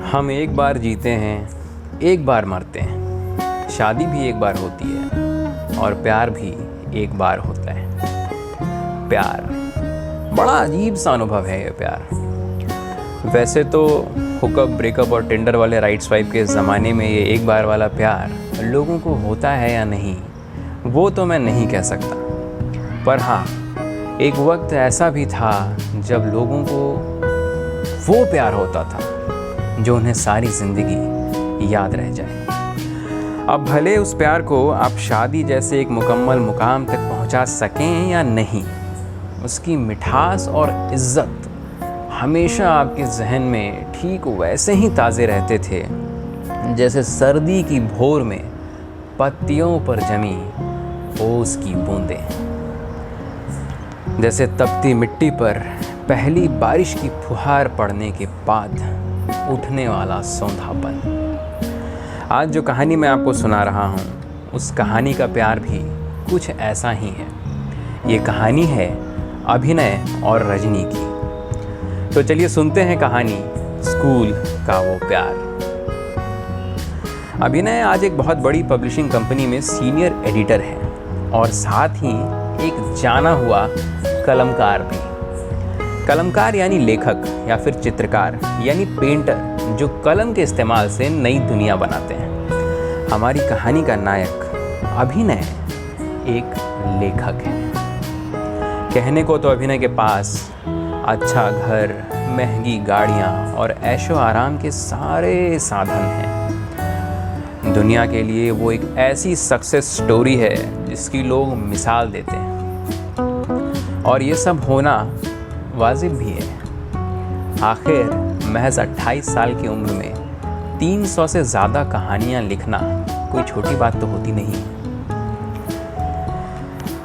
हम एक बार जीते हैं, एक बार मरते हैं। शादी भी एक बार होती है और प्यार भी एक बार होता है। प्यार बड़ा अजीब सा अनुभव है ये प्यार। वैसे तो हुकअप, ब्रेकअप और टिंडर वाले राइट स्वाइप के ज़माने में ये एक बार वाला प्यार लोगों को होता है या नहीं, वो तो मैं नहीं कह सकता। पर हाँ, एक वक्त ऐसा भी था जब लोगों को वो प्यार होता था जो उन्हें सारी ज़िंदगी याद रह जाए। अब भले उस प्यार को आप शादी जैसे एक मुकम्मल मुकाम तक पहुंचा सकें या नहीं, उसकी मिठास और इज़्ज़त हमेशा आपके जहन में ठीक वैसे ही ताज़े रहते थे जैसे सर्दी की भोर में पत्तियों पर जमी ओस की बूंदें, जैसे तपती मिट्टी पर पहली बारिश की फुहार पड़ने के बाद उठने वाला सौंधापन। आज जो कहानी मैं आपको सुना रहा हूँ, उस कहानी का प्यार भी कुछ ऐसा ही है। ये कहानी है अभिनय और रजनी की। तो चलिए सुनते हैं कहानी स्कूल का वो प्यार। अभिनय आज एक बहुत बड़ी पब्लिशिंग कंपनी में सीनियर एडिटर है और साथ ही एक जाना हुआ कलमकार भी। कलमकार यानी लेखक या फिर चित्रकार यानी पेंटर, जो कलम के इस्तेमाल से नई दुनिया बनाते हैं। हमारी कहानी का नायक अभिनय एक लेखक है। कहने को तो अभिनय के पास अच्छा घर, महंगी गाड़ियाँ और ऐशो आराम के सारे साधन हैं। दुनिया के लिए वो एक ऐसी सक्सेस स्टोरी है जिसकी लोग मिसाल देते हैं, और ये सब होना वाजिब भी है। आखिर महज 28 साल की उम्र में 300 से ज़्यादा कहानियाँ लिखना कोई छोटी बात तो होती नहीं।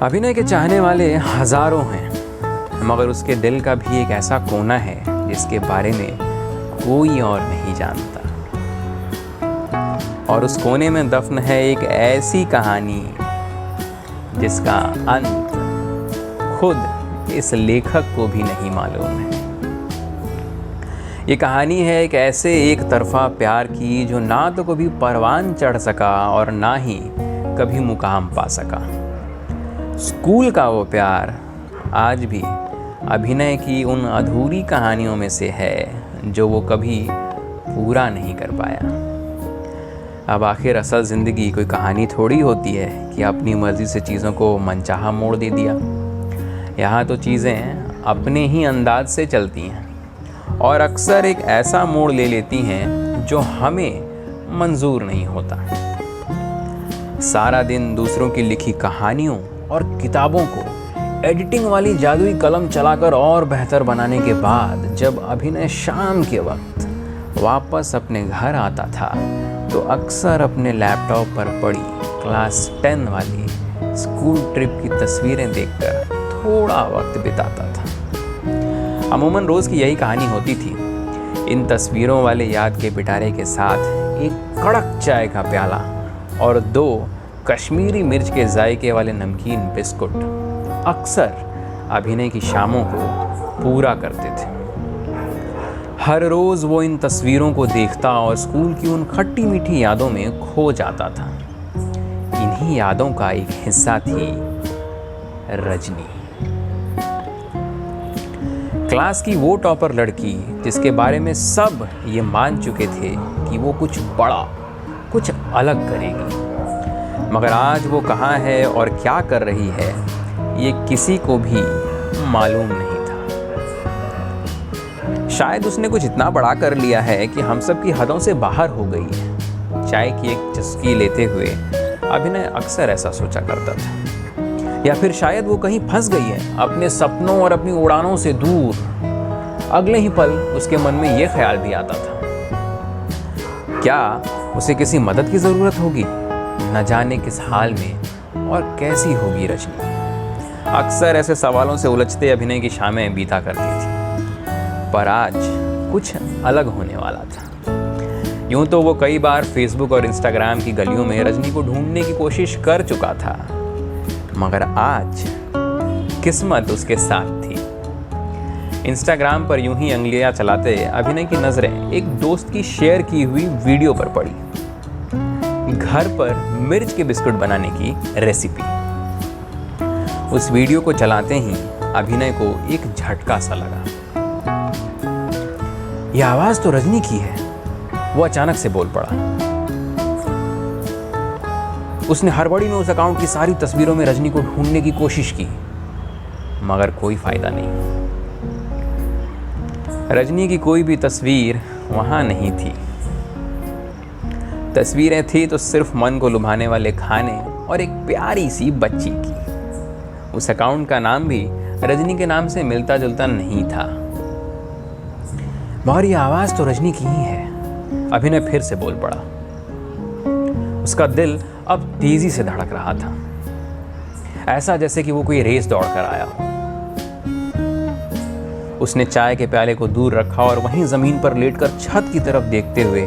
अभिनय के चाहने वाले हज़ारों हैं, मगर उसके दिल का भी एक ऐसा कोना है जिसके बारे में कोई और नहीं जानता। और उस कोने में दफन है एक ऐसी कहानी जिसका अंत खुद इस लेखक को भी नहीं मालूम है। ये कहानी है एक ऐसे एक तरफा प्यार की जो ना तो कभी परवान चढ़ सका और ना ही कभी मुकाम पा सका। स्कूल का वो प्यार आज भी अभिनय की उन अधूरी कहानियों में से है जो वो कभी पूरा नहीं कर पाया। अब आखिर असल ज़िंदगी कोई कहानी थोड़ी होती है कि अपनी मर्ज़ी से चीज़ों को मनचाहा मोड़ दे दिया। यहाँ तो चीज़ें अपने ही अंदाज से चलती हैं और अक्सर एक ऐसा मोड़ ले लेती हैं जो हमें मंजूर नहीं होता। सारा दिन दूसरों की लिखी कहानियों और किताबों को एडिटिंग वाली जादुई कलम चलाकर और बेहतर बनाने के बाद जब अभिनय शाम के वक्त वापस अपने घर आता था तो अक्सर अपने लैपटॉप पर पड़ी क्लास 10 वाली स्कूल ट्रिप की तस्वीरें देखकर थोड़ा वक्त बिताता था। अमूमन रोज़ की यही कहानी होती थी। इन तस्वीरों वाले याद के पिटारे के साथ एक कड़क चाय का प्याला और 2 कश्मीरी मिर्च के जायके वाले नमकीन बिस्कुट अक्सर अभिनय की शामों को पूरा करते थे। हर रोज़ वो इन तस्वीरों को देखता और स्कूल की उन खट्टी मीठी यादों में खो जाता था। इन्हीं यादों का एक हिस्सा थी रजनी, क्लास की वो टॉपर लड़की जिसके बारे में सब ये मान चुके थे कि वो कुछ बड़ा, कुछ अलग करेगी। मगर आज वो कहाँ है और क्या कर रही है ये किसी को भी मालूम नहीं था। शायद उसने कुछ इतना बड़ा कर लिया है कि हम सब की हदों से बाहर हो गई है। चाय की एक चुस्की लेते हुए अभिनय अक्सर ऐसा सोचा करता था। या फिर शायद वो कहीं फंस गई है अपने सपनों और अपनी उड़ानों से दूर। अगले ही पल उसके मन में ये ख्याल भी आता था, क्या उसे किसी मदद की ज़रूरत होगी? न जाने किस हाल में और कैसी होगी रजनी। अक्सर ऐसे सवालों से उलझते अभिनय की शामें बीता करती थी, पर आज कुछ अलग होने वाला था। यूँ तो वो कई बार फेसबुक और इंस्टाग्राम की गलियों में रजनी को ढूंढने की कोशिश कर चुका था, मगर आज किस्मत उसके साथ थी। इंस्टाग्राम पर यूं ही अंगुलियां चलाते अभिनय की नज़रें एक दोस्त की शेयर की हुई वीडियो पर पड़ी। घर पर मिर्च के बिस्कुट बनाने की रेसिपी। उस वीडियो को चलाते ही अभिनय को एक झटका सा लगा। यह आवाज तो रजनी की है। वो अचानक से बोल पड़ा। उसने हड़बड़ी में उस अकाउंट की सारी तस्वीरों में रजनी को ढूंढने की कोशिश की, मगर कोई फायदा नहीं। रजनी की कोई भी तस्वीर वहां नहीं थी। तस्वीरें थी तो सिर्फ मन को लुभाने वाले खाने और एक प्यारी सी बच्ची की। उस अकाउंट का नाम भी रजनी के नाम से मिलता जुलता नहीं था। मगर ये आवाज तो रजनी की ही है। अभिनय फिर से बोल पड़ा। उसका दिल अब तेजी से धड़क रहा था, ऐसा जैसे कि वो कोई रेस दौड़ कर आया हो। उसने चाय के प्याले को दूर रखा और वहीं जमीन पर लेटकर छत की तरफ देखते हुए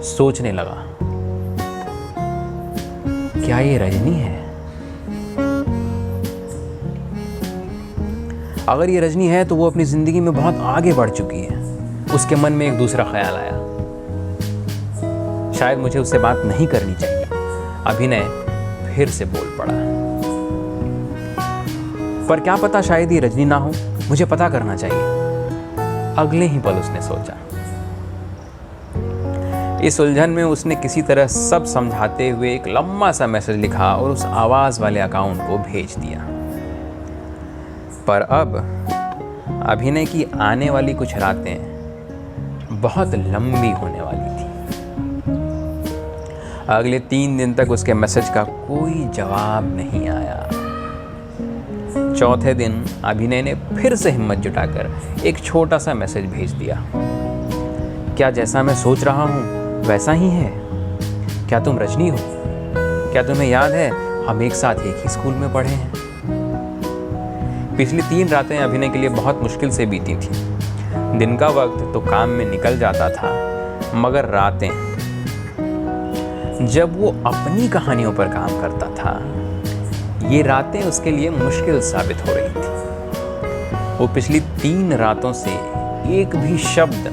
सोचने लगा, क्या ये रजनी है? अगर ये रजनी है तो वो अपनी जिंदगी में बहुत आगे बढ़ चुकी है। उसके मन में एक दूसरा ख्याल आया, शायद मुझे उससे बात नहीं करनी चाहिए। अभिनय फिर से बोल पड़ा, पर क्या पता शायद ये रजनी ना हो, मुझे पता करना चाहिए। अगले ही पल उसने सोचा। इस उलझन में उसने किसी तरह सब समझाते हुए एक लंबा सा मैसेज लिखा और उस आवाज वाले अकाउंट को भेज दिया। पर अब अभिनय की आने वाली कुछ रातें बहुत लंबी होने वाली थी। अगले 3 दिन तक उसके मैसेज का कोई जवाब नहीं आया। चौथे दिन अभिनय ने फिर से हिम्मत जुटाकर एक छोटा सा मैसेज भेज दिया। क्या जैसा मैं सोच रहा हूँ वैसा ही है? क्या तुम रजनी हो? क्या तुम्हें याद है हम एक साथ एक ही स्कूल में पढ़े हैं? पिछली 3 रातें अभिनय के लिए बहुत मुश्किल से बीती थी। दिन का वक्त तो काम में निकल जाता था, मगर रातें, जब वो अपनी कहानियों पर काम करता था, ये रातें उसके लिए मुश्किल साबित हो रही थी। वो पिछली 3 रातों से एक भी शब्द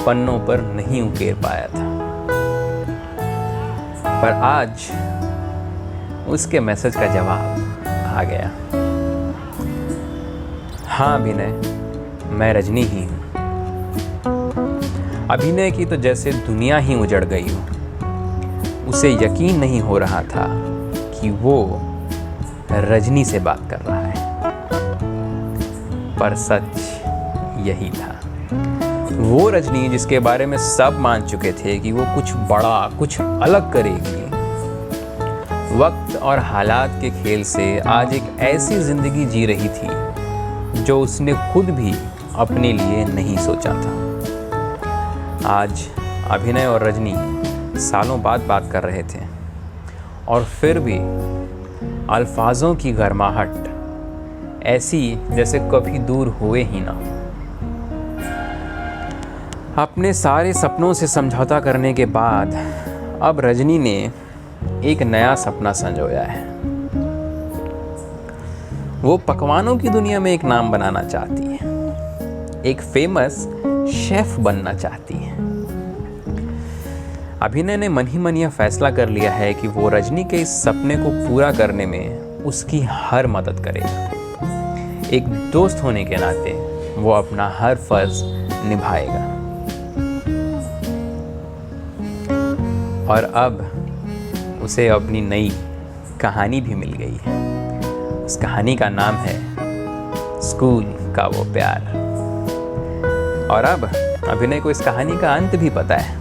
पन्नों पर नहीं उकेर पाया था। पर आज उसके मैसेज का जवाब आ गया। हाँ अभिनय, मैं रजनी ही हूँ। अभिनय की तो जैसे दुनिया ही उजड़ गई हो। उसे यकीन नहीं हो रहा था कि वो रजनी से बात कर रहा है, पर सच यही था। वो रजनी जिसके बारे में सब मान चुके थे कि वो कुछ बड़ा, कुछ अलग करेगी, वक्त और हालात के खेल से आज एक ऐसी जिंदगी जी रही थी जो उसने खुद भी अपने लिए नहीं सोचा था। आज अभिनय और रजनी सालों बाद बात कर रहे थे, और फिर भी अल्फाजों की गर्माहट ऐसी जैसे कभी दूर हुए ही ना। अपने सारे सपनों से समझौता करने के बाद अब रजनी ने एक नया सपना संजोया है। वो पकवानों की दुनिया में एक नाम बनाना चाहती है, एक फेमस शेफ बनना चाहती है। अभिनय ने मन ही मन यह फैसला कर लिया है कि वो रजनी के इस सपने को पूरा करने में उसकी हर मदद करेगा। एक दोस्त होने के नाते वो अपना हर फर्ज निभाएगा। और अब उसे अपनी नई कहानी भी मिल गई है। उस कहानी का नाम है स्कूल का वो प्यार। और अब अभिनय को इस कहानी का अंत भी पता है।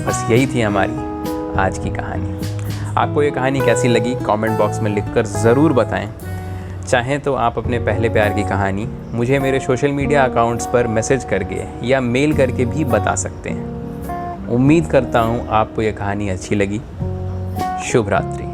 बस यही थी हमारी आज की कहानी। आपको ये कहानी कैसी लगी कमेंट बॉक्स में लिखकर ज़रूर बताएं। चाहें तो आप अपने पहले प्यार की कहानी मुझे मेरे सोशल मीडिया अकाउंट्स पर मैसेज करके या मेल करके भी बता सकते हैं। उम्मीद करता हूँ आपको ये कहानी अच्छी लगी। शुभ रात्रि।